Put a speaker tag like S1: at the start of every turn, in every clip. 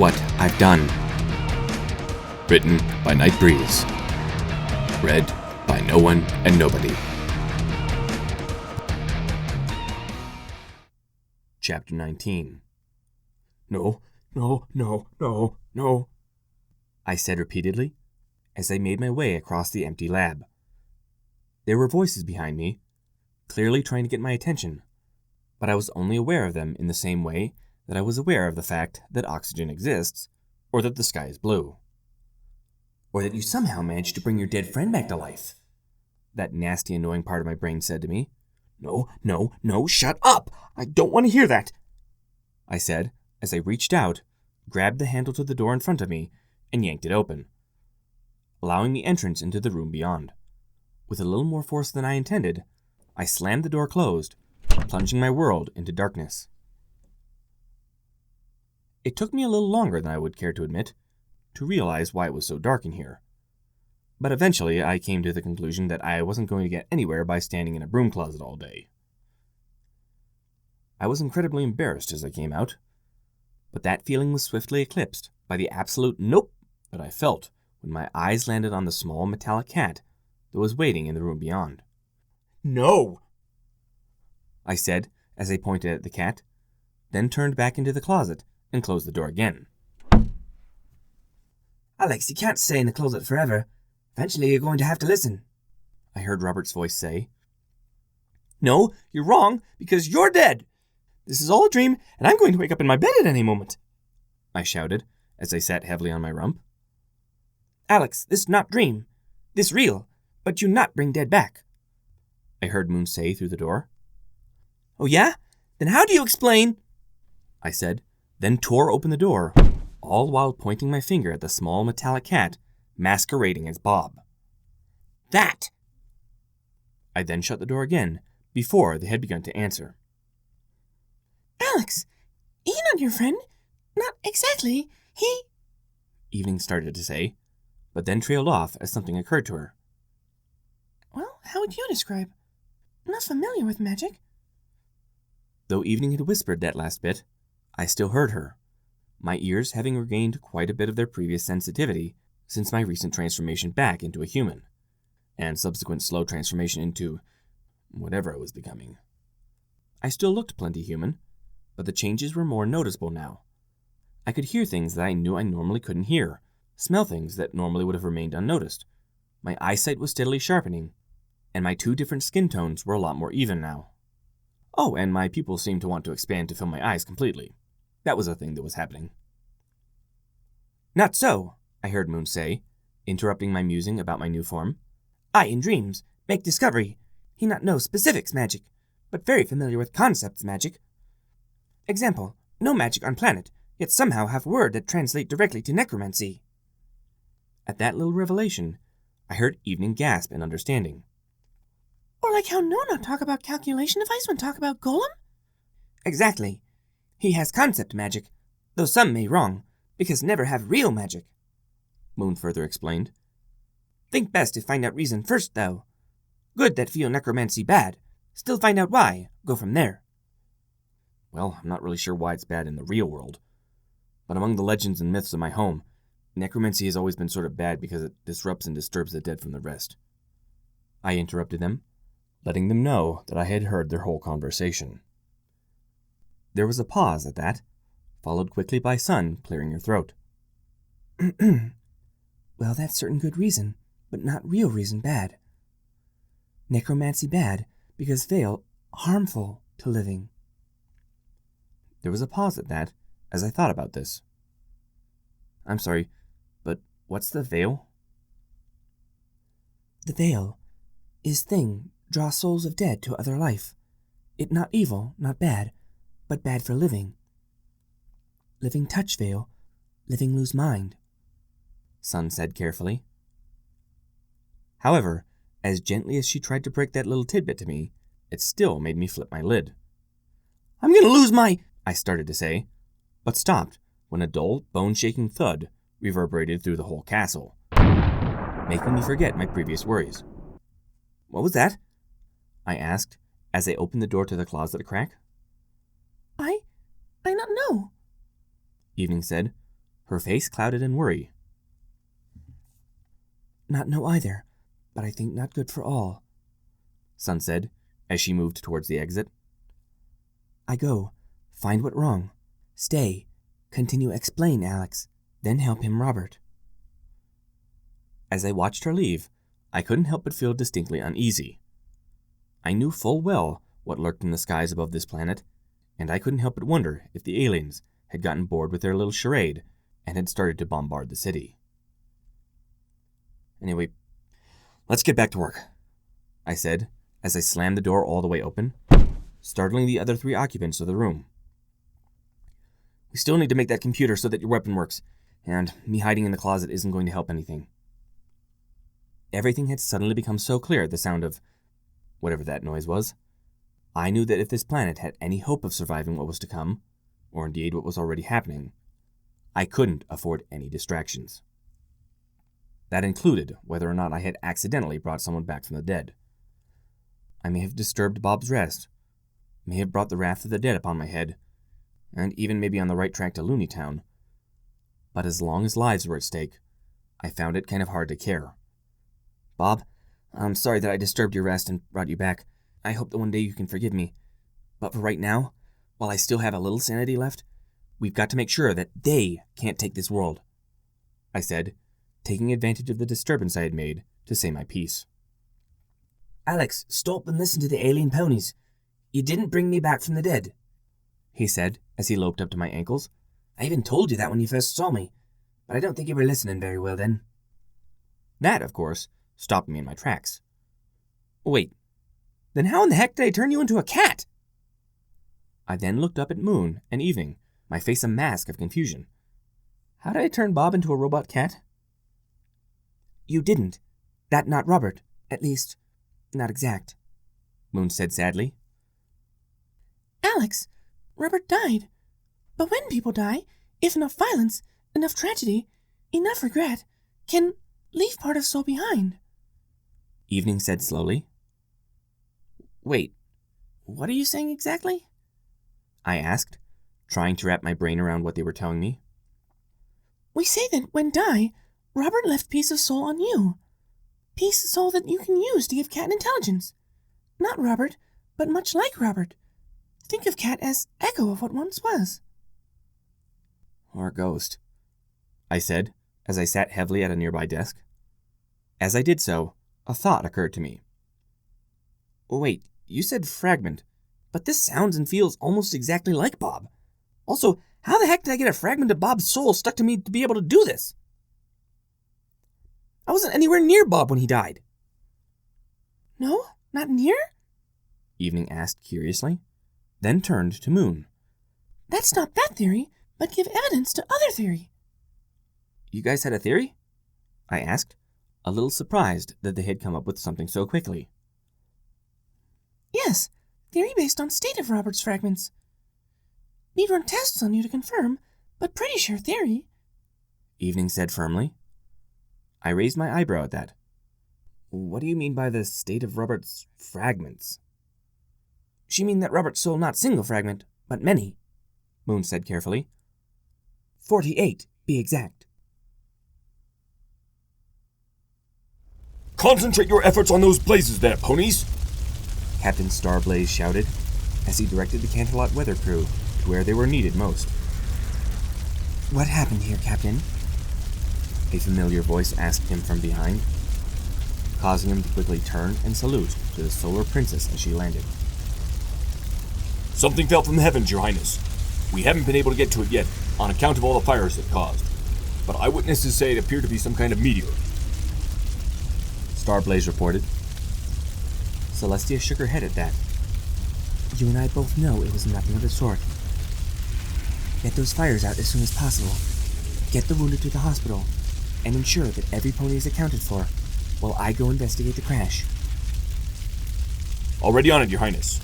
S1: What I've Done. Written by Night Breeze. Read by no one and nobody. Chapter 19. No, I said repeatedly as I made my way across the empty lab. There were voices behind me, clearly trying to get my attention, but I was only aware of them in the same way that I was aware of the fact that oxygen exists, or that the sky is blue. Or that you somehow managed to bring your dead friend back to life. That nasty, annoying part of my brain said to me. No, shut up! I don't want to hear that! I said, as I reached out, grabbed the handle to the door in front of me, and yanked it open, allowing me entrance into the room beyond. With a little more force than I intended, I slammed the door closed, plunging my world into darkness. It took me a little longer than I would care to admit to realize why it was so dark in here. But eventually I came to the conclusion that I wasn't going to get anywhere by standing in a broom closet all day. I was incredibly embarrassed as I came out, but that feeling was swiftly eclipsed by the absolute nope that I felt when my eyes landed on the small metallic cat that was waiting in the room beyond. No! I said as I pointed at the cat, then turned back into the closet and closed the door again.
S2: Alex, you can't stay in the closet forever. Eventually you're going to have to listen,
S1: I heard Robert's voice say. No, you're wrong, because you're dead. This is all a dream, and I'm going to wake up in my bed at any moment, I shouted as I sat heavily on my rump.
S2: Alex, this not dream. This real, but you not bring dead back,
S1: I heard Moon say through the door.
S2: Oh yeah? Then how do you explain?
S1: I said, then tore open the door, all while pointing my finger at the small metallic cat masquerading as Bob.
S2: That!
S1: I then shut the door again before they had begun to answer.
S2: Alex, he not your friend. Not exactly. He...
S1: Evening started to say, but then trailed off as something occurred to her.
S2: Well, how would you describe? I'm not familiar with magic.
S1: Though Evening had whispered that last bit, I still heard her, my ears having regained quite a bit of their previous sensitivity since my recent transformation back into a human, and subsequent slow transformation into whatever I was becoming. I still looked plenty human, but the changes were more noticeable now. I could hear things that I knew I normally couldn't hear, smell things that normally would have remained unnoticed. My eyesight was steadily sharpening, and my two different skin tones were a lot more even now. Oh, and my pupils seemed to want to expand to fill my eyes completely. That was a thing that was happening.
S2: Not so,
S1: I heard Moon say, interrupting my musing about my new form.
S2: I, in dreams, make discovery. He not know specifics magic, but very familiar with concepts magic. Example, no magic on planet, yet somehow have word that translate directly to necromancy.
S1: At that little revelation, I heard Evening gasp in understanding.
S2: Or like how Nona talk about calculation device when talk about golem? Exactly. He has concept magic, though some may wrong, because never have real magic,
S1: Moon further explained.
S2: Think best to find out reason first, though. Good that feel necromancy bad. Still find out why. Go from there.
S1: Well, I'm not really sure why it's bad in the real world. But among the legends and myths of my home, necromancy has always been sort of bad because it disrupts and disturbs the dead from the rest. I interrupted them, letting them know that I had heard their whole conversation. There was a pause at that, followed quickly by Sun clearing her throat.
S2: Well, that's certain good reason, but not real reason bad. Necromancy bad because veil harmful to living.
S1: There was a pause at that as I thought about this. I'm sorry, but what's the veil?
S2: The veil is thing draw souls of dead to other life. It not evil, not bad, but bad for living. Living touch veil, living lose mind,
S1: Sun said carefully. However, as gently as she tried to break that little tidbit to me, it still made me flip my lid.
S2: I'm gonna lose my...
S1: I started to say, but stopped when a dull, bone-shaking thud reverberated through the whole castle, making me forget my previous worries. What was that? I asked as I opened the door to the closet a crack.
S2: I not know,
S1: Evening said, her face clouded in worry.
S2: Not know either, but I think not good for all,
S1: Sun said, as she moved towards the exit.
S2: I go, find what wrong, stay, continue explain Alex, then help him Robert.
S1: As I watched her leave, I couldn't help but feel distinctly uneasy. I knew full well what lurked in the skies above this planet, and I couldn't help but wonder if the aliens had gotten bored with their little charade and had started to bombard the city. Anyway, let's get back to work, I said as I slammed the door all the way open, startling the other 3 occupants of the room. We still need to make that computer so that your weapon works, and me hiding in the closet isn't going to help anything. Everything had suddenly become so clear at the sound of whatever that noise was. I knew that if this planet had any hope of surviving what was to come, or indeed what was already happening, I couldn't afford any distractions. That included whether or not I had accidentally brought someone back from the dead. I may have disturbed Bob's rest, may have brought the wrath of the dead upon my head, and even maybe on the right track to Looney Town. But as long as lives were at stake, I found it kind of hard to care. Bob, I'm sorry that I disturbed your rest and brought you back. I hope that one day you can forgive me. But for right now, while I still have a little sanity left, we've got to make sure that they can't take this world, I said, taking advantage of the disturbance I had made to say my piece.
S2: Alex, stop and listen to the alien ponies. You didn't bring me back from the dead,
S1: he said as he loped up to my ankles.
S2: I even told you that when you first saw me, but I don't think you were listening very well then.
S1: That, of course, stopped me in my tracks. Wait, then how in the heck did I turn you into a cat? I then looked up at Moon and Evening, my face a mask of confusion. How did I turn Bob into a robot cat?
S2: You didn't. That not Robert. At least, not exact,
S1: Moon said sadly.
S3: Alex, Robert died. But when people die, if enough violence, enough tragedy, enough regret, can leave part of soul behind.
S1: Evening said slowly. Wait, what are you saying exactly? I asked, trying to wrap my brain around what they were telling me.
S3: We say that when die, Robert left piece of soul on you. Piece of soul that you can use to give Cat intelligence. Not Robert, but much like Robert. Think of Cat as echo of what once was.
S1: Or a ghost, I said, as I sat heavily at a nearby desk. As I did so, a thought occurred to me. Wait, you said fragment, but this sounds and feels almost exactly like Bob. Also, how the heck did I get a fragment of Bob's soul stuck to me to be able to do this? I wasn't anywhere near Bob when he died.
S3: No? Not near?
S1: Evening asked curiously, then turned to Moon.
S3: That's not that theory, but give evidence to other theory.
S1: You guys had a theory? I asked, a little surprised that they had come up with something so quickly.
S3: Yes, theory based on state of Robert's fragments. Need run tests on you to confirm, but pretty sure theory.
S1: Evening said firmly. I raised my eyebrow at that. What do you mean by the state of Robert's fragments?
S2: She mean that Robert's soul not single fragment, but many, Moon said carefully. 48, be exact.
S4: Concentrate your efforts on those blazes there, ponies!
S1: Captain Starblaze shouted as he directed the Canterlot weather crew to where they were needed most.
S2: What happened here, Captain?
S1: A familiar voice asked him from behind, causing him to quickly turn and salute to the Solar Princess as she landed.
S4: Something fell from the heavens, Your Highness. We haven't been able to get to it yet, on account of all the fires it caused. But eyewitnesses say it appeared to be some kind of meteor.
S1: Starblaze reported. Celestia shook her head at that.
S2: You and I both know it was nothing of the sort. Get those fires out as soon as possible. Get the wounded to the hospital, and ensure that every pony is accounted for, while I go investigate the crash.
S4: Already on it, Your Highness.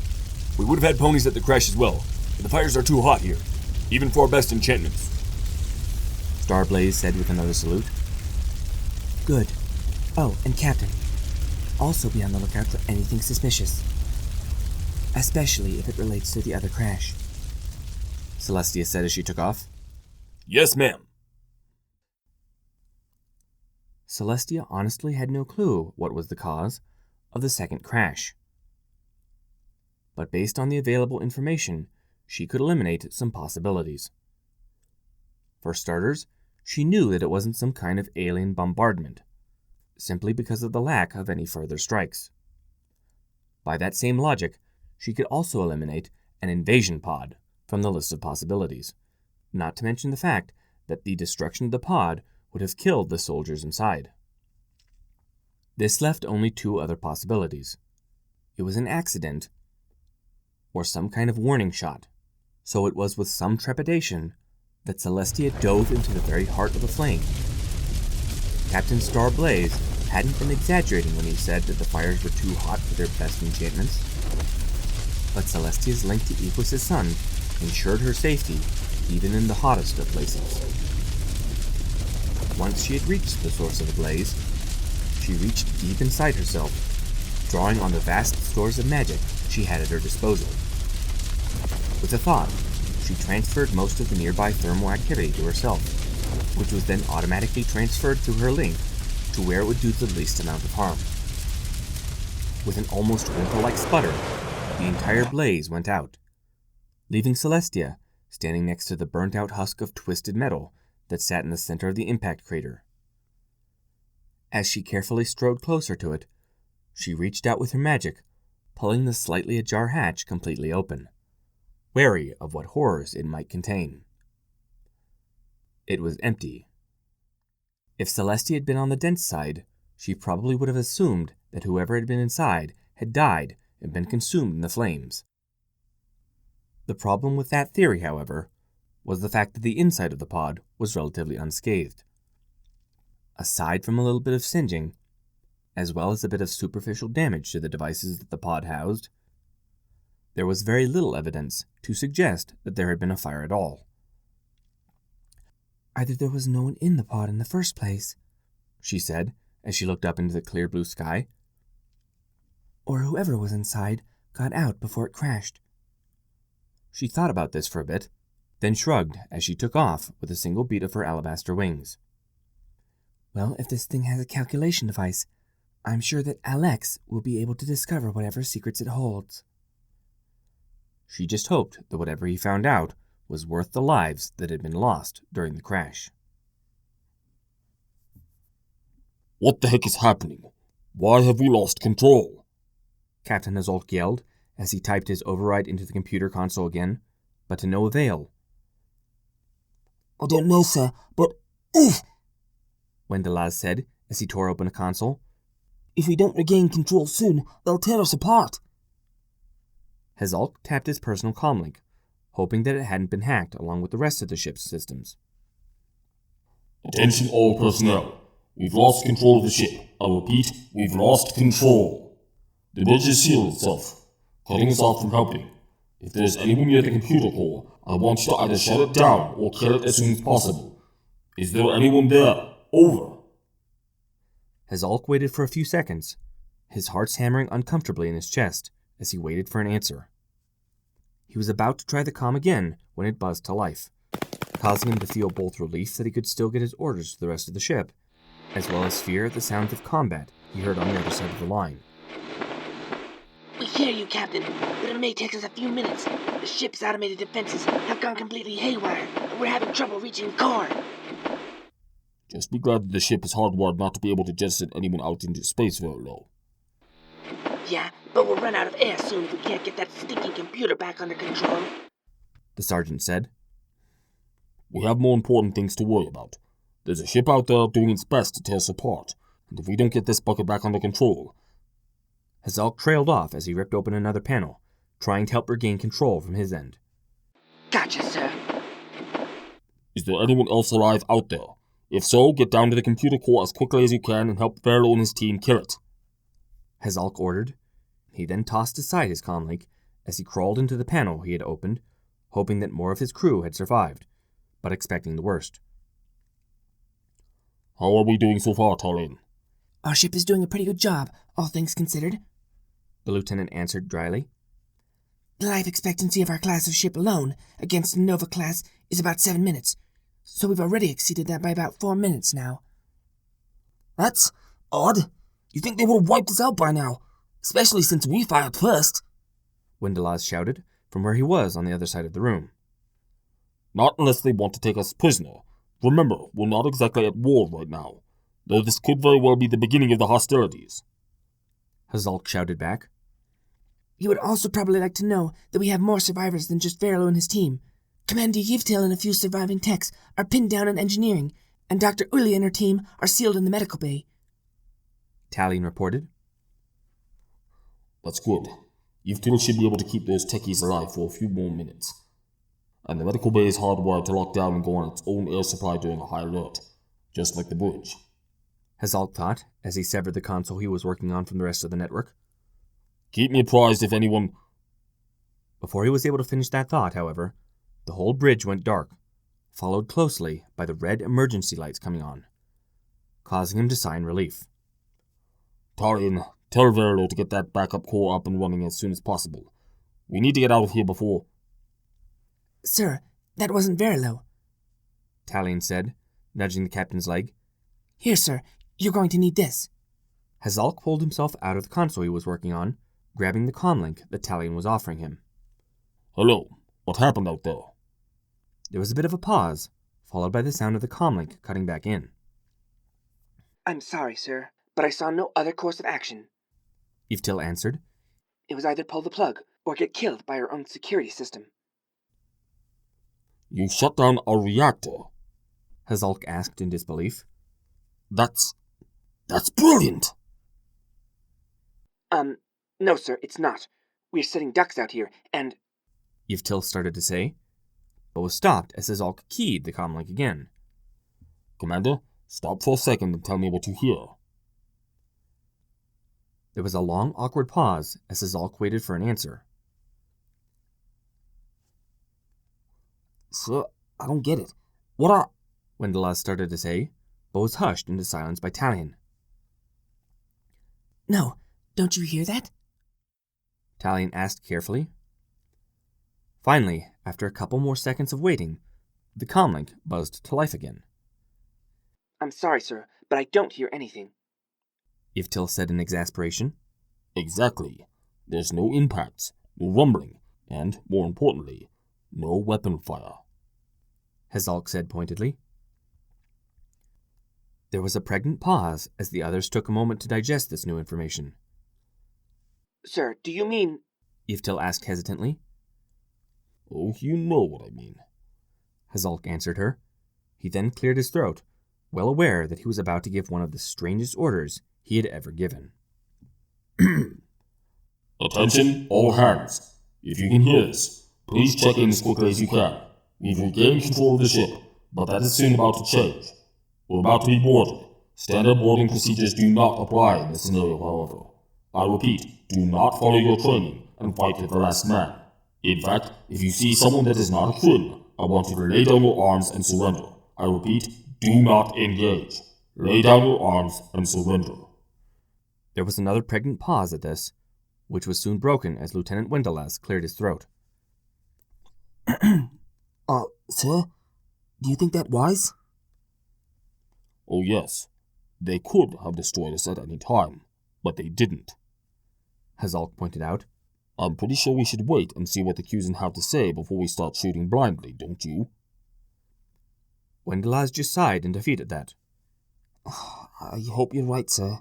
S4: We would have had ponies at the crash as well, but the fires are too hot here, even for our best enchantments.
S1: Starblaze said with another salute.
S2: Good. Oh, and Captain, also be on the lookout for anything suspicious. Especially if it relates to the other crash.
S1: Celestia said as she took off.
S4: Yes, ma'am.
S1: Celestia honestly had no clue what was the cause of the second crash. But based on the available information, she could eliminate some possibilities. For starters, she knew that it wasn't some kind of alien bombardment, simply because of the lack of any further strikes. By that same logic, she could also eliminate an invasion pod from the list of possibilities, not to mention the fact that the destruction of the pod would have killed the soldiers inside. This left only two other possibilities. It was an accident or some kind of warning shot, so it was with some trepidation that Celestia dove into the very heart of the flame. Captain Star Blaze hadn't been exaggerating when he said that the fires were too hot for their best enchantments, but Celestia's link to Equus' son ensured her safety even in the hottest of places. Once she had reached the source of the blaze, she reached deep inside herself, drawing on the vast stores of magic she had at her disposal. With a thought, she transferred most of the nearby thermal activity to herself, which was then automatically transferred through her link to where it would do the least amount of harm. With an almost whimper-like sputter, the entire blaze went out, leaving Celestia standing next to the burnt-out husk of twisted metal that sat in the center of the impact crater. As she carefully strode closer to it, she reached out with her magic, pulling the slightly ajar hatch completely open, wary of what horrors it might contain. It was empty. If Celestia had been on the dense side, she probably would have assumed that whoever had been inside had died and been consumed in the flames. The problem with that theory, however, was the fact that the inside of the pod was relatively unscathed. Aside from a little bit of singeing, as well as a bit of superficial damage to the devices that the pod housed, there was very little evidence to suggest that there had been a fire at all.
S2: Either there was no one in the pod in the first place,
S1: she said as she looked up into the clear blue sky,
S2: or whoever was inside got out before it crashed.
S1: She thought about this for a bit, then shrugged as she took off with a single beat of her alabaster wings.
S2: Well, if this thing has a calculation device, I'm sure that Alex will be able to discover whatever secrets it holds.
S1: She just hoped that whatever he found out was worth the lives that had been lost during the crash.
S4: What the heck is happening? Why have we lost control?
S1: Captain Azulk yelled as he typed his override into the computer console again, but to no avail.
S5: I don't know, sir, but
S1: Wendelaz said as he tore open a console.
S5: If we don't regain control soon, they'll tear us apart.
S1: Hazalk tapped his personal comlink, hoping that it hadn't been hacked along with the rest of the ship's systems.
S4: Attention all personnel. We've lost control of the ship. I repeat, we've lost control. The bridge has sealed itself, cutting us off from helping. If there's anyone near the computer core, I want you to either shut it down or kill it as soon as possible. Is there anyone there? Over.
S1: Hazalk waited for a few seconds, his heart's hammering uncomfortably in his chest as he waited for an answer. He was about to try the comm again when it buzzed to life, causing him to feel both relief that he could still get his orders to the rest of the ship, as well as fear at the sounds of combat he heard on the other side of the line.
S3: We hear you, Captain, but it may take us a few minutes. The ship's automated defenses have gone completely haywire, and we're having trouble reaching the core.
S4: Just be glad that the ship is hardwired not to be able to jettison anyone out into space very low.
S3: Yeah, but we'll run out of air soon if we can't get that stinking computer back under control.
S1: The sergeant said.
S4: We have more important things to worry about. There's a ship out there doing its best to tear us apart, and if we don't get this bucket back under control...
S1: Hazalk trailed off as he ripped open another panel, trying to help regain control from his end.
S3: Gotcha, sir.
S4: Is there anyone else alive out there? If so, get down to the computer core as quickly as you can and help Pharaoh and his team kill it.
S1: Hazalk ordered. He then tossed aside his comlink as he crawled into the panel he had opened, hoping that more of his crew had survived, but expecting the worst.
S4: How are we doing so far, Tarlene?
S3: Our ship is doing a pretty good job, all things considered,
S1: the lieutenant answered dryly.
S3: The life expectancy of our class of ship alone against a Nova class is about 7 minutes, so we've already exceeded that by about 4 minutes now.
S5: That's odd. You think they would have wiped us out by now, especially since we fired first.
S1: Wendelaz shouted from where he was on the other side of the room.
S4: Not unless they want to take us prisoner. Remember, we're not exactly at war right now, though this could very well be the beginning of the hostilities.
S1: Hazalk shouted back.
S3: You would also probably like to know that we have more survivors than just Verlo and his team. Commander Yivtil and a few surviving techs are pinned down in engineering, and Dr. Uli and her team are sealed in the medical bay.
S1: Talion reported.
S4: That's good. Yivtil should be able to keep those techies alive for a few more minutes. And the medical bay is hardwired to lock down and go on its own air supply during a high alert, just like the bridge.
S1: Hazalk thought, as he severed the console he was working on from the rest of the network.
S4: Keep me apprised if anyone...
S1: Before he was able to finish that thought, however, the whole bridge went dark, followed closely by the red emergency lights coming on, causing him to sigh in relief.
S4: Talion, tell Verlo to get that backup core up and running as soon as possible. We need to get out of here before...
S3: Sir, that wasn't Verlo,
S1: Talion said, nudging the captain's leg.
S3: Here, sir, you're going to need this.
S1: Hazalk pulled himself out of the console he was working on, grabbing the comlink that Talion was offering him.
S4: Hello, what happened out there?
S1: There was a bit of a pause, followed by the sound of the comlink cutting back in.
S2: I'm sorry, sir, but I saw no other course of action.
S1: Yivtil answered.
S2: It was either pull the plug or get killed by our own security system.
S4: You shut down a reactor?
S1: Hazalk asked in disbelief.
S4: That's brilliant!
S2: No, sir, it's not. We're setting ducks out here, and...
S1: Yivtil started to say, but was stopped as Hazalk keyed the comlink again.
S4: Commander, stop for a second and tell me what you hear.
S1: There was a long, awkward pause as Hazalk waited for an answer.
S5: Sir, I don't get it. What are...
S1: Wendelaz started to say, but was hushed into silence by Talion.
S3: No, don't you hear that?
S1: Talion asked carefully. Finally, after a couple more seconds of waiting, the comlink buzzed to life again.
S2: I'm sorry, sir, but I don't hear anything.
S1: Yivtil said in exasperation.
S4: Exactly. There's no impacts, no rumbling, and, more importantly, no weapon fire.
S1: Hazalk said pointedly. There was a pregnant pause as the others took a moment to digest this new information.
S2: Sir, do you mean...
S1: Yivtil asked hesitantly.
S4: Oh, you know what I mean.
S1: Hazalk answered her. He then cleared his throat, well aware that he was about to give one of the strangest orders he had ever given.
S4: Attention, all hands. If you can hear us, please check in as quickly as you can. We've regained control of the ship, but that is soon about to change. We're about to be boarded. Standard boarding procedures do not apply in this scenario, however. I repeat, do not follow your training and fight to the last man. In fact, if you see someone that is not a shun, I want you to lay down your arms and surrender. I repeat, do not engage. Lay down your arms and surrender.
S1: There was another pregnant pause at this, which was soon broken as Lieutenant Wendelaz cleared his throat.
S5: Sir? Do you think that wise?
S4: Oh yes. They could have destroyed us at any time, but they didn't.
S1: Hazalk pointed out.
S4: I'm pretty sure we should wait and see what the Cusan have to say before we start shooting blindly, don't you?
S1: Wendelaz just sighed in defeat at that.
S5: I hope you're right, sir.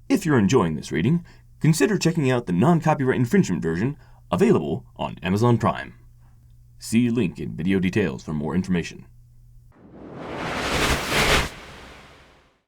S1: If you're enjoying this reading, consider checking out the non-copyright infringement version available on Amazon Prime. See link in video details for more information.